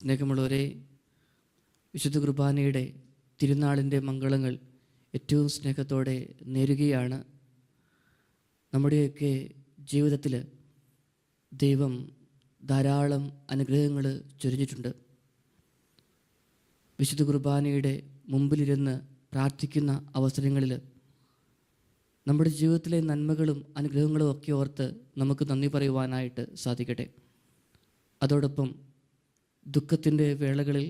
സ്നേഹമുള്ളവരെ, വിശുദ്ധ കുർബാനയുടെ തിരുനാളിൻ്റെ മംഗളങ്ങൾ ഏറ്റവും സ്നേഹത്തോടെ നേരുകയാണ്. നമ്മുടെയൊക്കെ ജീവിതത്തിൽ ദൈവം ധാരാളം അനുഗ്രഹങ്ങൾ ചൊരിഞ്ഞിട്ടുണ്ട്. വിശുദ്ധ കുർബാനയുടെ മുമ്പിലിരുന്ന് പ്രാർത്ഥിക്കുന്ന അവസരങ്ങളിൽ നമ്മുടെ ജീവിതത്തിലെ നന്മകളും അനുഗ്രഹങ്ങളും ഒക്കെ ഓർത്ത് നമുക്ക് നന്ദി പറയുവാനായിട്ട് സാധിക്കട്ടെ. അതോടൊപ്പം ദുഃഖത്തിൻ്റെ വേളകളിൽ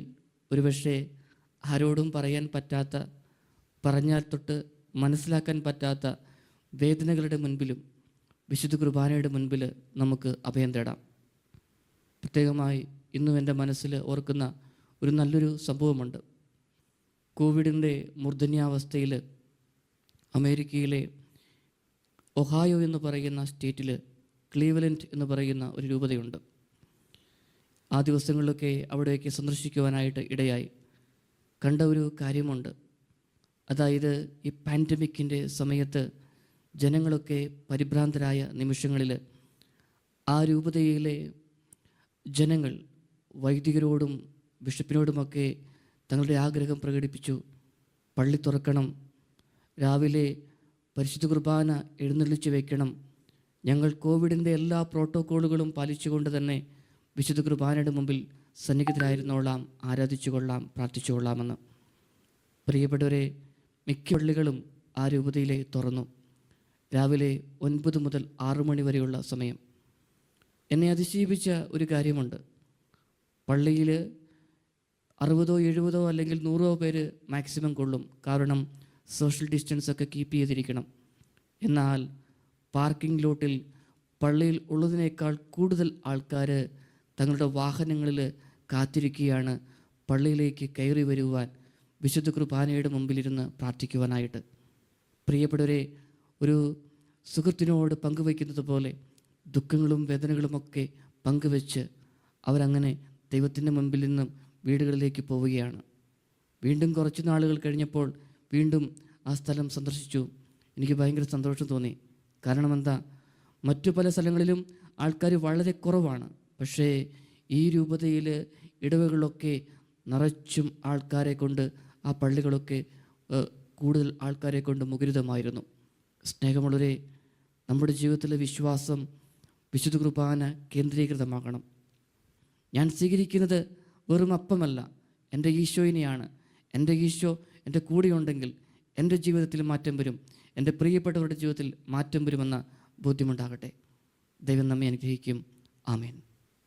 ഒരുപക്ഷെ ആരോടും പറയാൻ പറ്റാത്ത, പറഞ്ഞാൽ തൊട്ട് മനസ്സിലാക്കാൻ പറ്റാത്ത വേദനകളുടെ മുൻപിലും വിശുദ്ധ കുർബാനയുടെ മുൻപിൽ നമുക്ക് അഭയം തേടാം. പ്രത്യേകമായി ഇന്നും എൻ്റെ മനസ്സിൽ ഓർക്കുന്ന ഒരു നല്ലൊരു സംഭവമുണ്ട്. കോവിഡിൻ്റെ മൂർധന്യാവസ്ഥയിൽ അമേരിക്കയിലെ ഒഹായോ എന്ന് പറയുന്ന സ്റ്റേറ്റിൽ ക്ലീവലൻഡ് എന്ന് പറയുന്ന ഒരു രൂപതയുണ്ട്. ആ ദിവസങ്ങളിലൊക്കെ അവിടെയൊക്കെ സന്ദർശിക്കുവാനായിട്ട് ഇടയായി. കണ്ട ഒരു കാര്യമുണ്ട്. അതായത് ഈ പാൻഡമിക്കിൻ്റെ സമയത്ത് ജനങ്ങളൊക്കെ പരിഭ്രാന്തരായ നിമിഷങ്ങളിൽ ആ രൂപതയിലെ ജനങ്ങൾ വൈദികരോടും ബിഷപ്പിനോടുമൊക്കെ തങ്ങളുടെ ആഗ്രഹം പ്രകടിപ്പിച്ചു. പള്ളി തുറക്കണം, രാവിലെ പരിശുദ്ധ കുർബാന എഴുന്നള്ളിച്ച് വയ്ക്കണം, ഞങ്ങൾ കോവിഡിൻ്റെ എല്ലാ പ്രോട്ടോക്കോളുകളും പാലിച്ചുകൊണ്ട് തന്നെ വിശുദ്ധ കുർബാനയുടെ മുമ്പിൽ സന്നിഹിതരായിരുന്നോളാം, ആരാധിച്ചുകൊള്ളാം, പ്രാർത്ഥിച്ചുകൊള്ളാമെന്ന്. പ്രിയപ്പെട്ടവരെ, മിക്ക പള്ളികളും ആ രൂപതയിലെ തുറന്നു. രാവിലെ 9 മുതൽ 6 മണി വരെയുള്ള സമയം. എന്നെ അതിശയിപ്പിച്ച ഒരു കാര്യമുണ്ട്. പള്ളിയിൽ 60 70 അല്ലെങ്കിൽ 100 പേര് മാക്സിമം കൊള്ളും, കാരണം സോഷ്യൽ ഡിസ്റ്റൻസ് ഒക്കെ കീപ്പ് ചെയ്തിരിക്കണം. എന്നാൽ പാർക്കിംഗ് ലോട്ടിൽ പള്ളിയിൽ ഉള്ളതിനേക്കാൾ കൂടുതൽ ആൾക്കാർ തങ്ങളുടെ വാഹനങ്ങളിൽ കാത്തിരിക്കുകയാണ് പള്ളിയിലേക്ക് കയറി വരുവാൻ, വിശുദ്ധ കുർബാനയുടെ മുമ്പിലിരുന്ന് പ്രാർത്ഥിക്കുവാനായിട്ട്. പ്രിയപ്പെട്ടവരെ, ഒരു സുഹൃത്തിനോട് പങ്കുവയ്ക്കുന്നത് പോലെ ദുഃഖങ്ങളും വേദനകളുമൊക്കെ പങ്കുവെച്ച് അവരങ്ങനെ ദൈവത്തിൻ്റെ മുമ്പിൽ നിന്നും വീടുകളിലേക്ക് പോവുകയാണ്. വീണ്ടും കുറച്ച് നാളുകൾ കഴിഞ്ഞപ്പോൾ വീണ്ടും ആ സ്ഥലം സന്ദർശിച്ചു. എനിക്ക് ഭയങ്കര സന്തോഷം തോന്നി. കാരണം എന്താ, മറ്റു പല സ്ഥലങ്ങളിലും ആൾക്കാർ വളരെ കുറവാണ്. പക്ഷേ ഈ രൂപതയിൽ ഇടവകളിലൊക്കെ നിറച്ചും ആൾക്കാരെ കൊണ്ട്, ആ പള്ളികളൊക്കെ കൂടുതൽ ആൾക്കാരെ കൊണ്ട് മുഖരിതമായിരുന്നു. സ്നേഹമുള്ളവരെ, നമ്മുടെ ജീവിതത്തിലെ വിശ്വാസം വിശുദ്ധ കുർബാന കേന്ദ്രീകൃതമാകണം. ഞാൻ സ്വീകരിക്കുന്നത് വെറും അപ്പമല്ല, എൻ്റെ ഈശോയിനെയാണ്. എൻ്റെ ഈശോ എൻ്റെ കൂടെയുണ്ടെങ്കിൽ എൻ്റെ ജീവിതത്തിൽ മാറ്റം വരും, എൻ്റെ പ്രിയപ്പെട്ടവരുടെ ജീവിതത്തിൽ മാറ്റം വരുമെന്ന ബോധ്യമുണ്ടാകട്ടെ. ദൈവം നമ്മെ അനുഗ്രഹിക്കും. ആമേൻ.